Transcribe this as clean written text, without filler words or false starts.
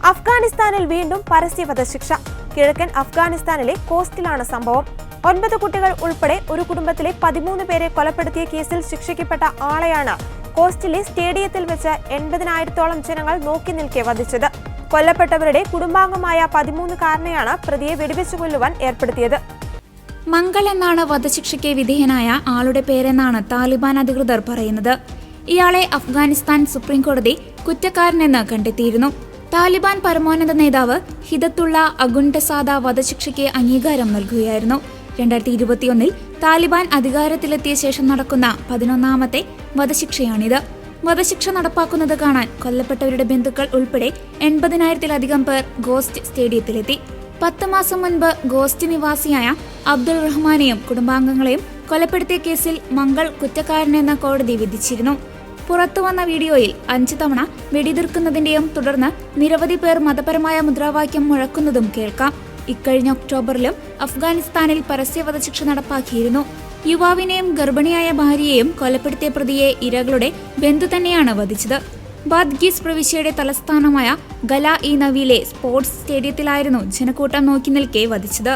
അഫ്ഗാനിസ്ഥാനിൽ വീണ്ടും പരസ്യ വധശിക്ഷ. കിഴക്കൻ അഫ്ഗാനിസ്ഥാനിലെ കോസ്റ്റിലാണ് സംഭവം. 9 കുട്ടികൾ ഉൾപ്പെടെ ഒരു കുടുംബത്തിലെ 13 പേരെ കൊലപ്പെടുത്തിയ കേസിൽ ശിക്ഷിക്കപ്പെട്ട ആളെയാണ് കോസ്റ്റിലെ സ്റ്റേഡിയത്തിൽ വെച്ച് 80,000-ഓളം ജനങ്ങൾ നോക്കി നിൽക്കെ വധിച്ചത്. കൊല്ലപ്പെട്ടവരുടെ കുടുംബാംഗമായ 13-കാരനെയാണ് പ്രതിയെ വെടിവെച്ചു കൊല്ലുവാൻ ഏർപ്പെടുത്തിയത്. മംഗൾ എന്നാണ് വധശിക്ഷയ്ക്ക് വിധേയനായ ആളുടെ പേരെന്നാണ് താലിബാൻ അധികൃതർ പറയുന്നത്. ഇയാളെ അഫ്ഗാനിസ്ഥാൻ സുപ്രീംകോടതി കുറ്റക്കാരനെന്ന് കണ്ടെത്തിയിരുന്നു. താലിബാൻ പരമോന്നത നേതാവ് ഹിദത്തുള്ള അഖുണ്ടസാദ വധശിക്ഷയ്ക്ക് അംഗീകാരം നൽകുകയായിരുന്നു. 2021 താലിബാൻ അധികാരത്തിലെത്തിയ ശേഷം നടക്കുന്ന 11ാമത്തെ വധശിക്ഷയാണിത്. വധശിക്ഷ നടപ്പാക്കുന്നത് കാണാൻ കൊല്ലപ്പെട്ടവരുടെ ബന്ധുക്കൾ ഉൾപ്പെടെ 80,000-ലധികം പേർ ഗോസ്റ്റ് സ്റ്റേഡിയത്തിലെത്തി. 10 മാസം മുൻപ് ഗോസ്റ്റ് നിവാസിയായ അബ്ദുൾ റഹ്മാനെയും കുടുംബാംഗങ്ങളെയും കൊലപ്പെടുത്തിയ കേസിൽ മംഗൾ കുറ്റക്കാരനെന്ന് കോടതി വിധിച്ചിരുന്നു. പുറത്തുവന്ന വീഡിയോയിൽ 5 തവണ വെടിതീർക്കുന്നതിന്റെയും തുടർന്ന് നിരവധി പേർ മതപരമായ മുദ്രാവാക്യം മുഴക്കുന്നതും കേൾക്കാം. ഇക്കഴിഞ്ഞ ഒക്ടോബറിലും അഫ്ഗാനിസ്ഥാനിൽ പരസ്യ വധശിക്ഷ നടപ്പാക്കിയിരുന്നു. യുവാവിനെയും ഗർഭിണിയായ ഭാര്യയെയും കൊലപ്പെടുത്തിയ പ്രതിയെ ഇരകളുടെ ബന്ധു തന്നെയാണ് വധിച്ചത്. ബാദ്ഗീസ് പ്രവിശ്യയുടെ തലസ്ഥാനമായ ഗല ഇ നവിയിലെ സ്പോർട്സ് സ്റ്റേഡിയത്തിലായിരുന്നു ജനക്കൂട്ടം നോക്കി നിൽക്കെ വധിച്ചത്.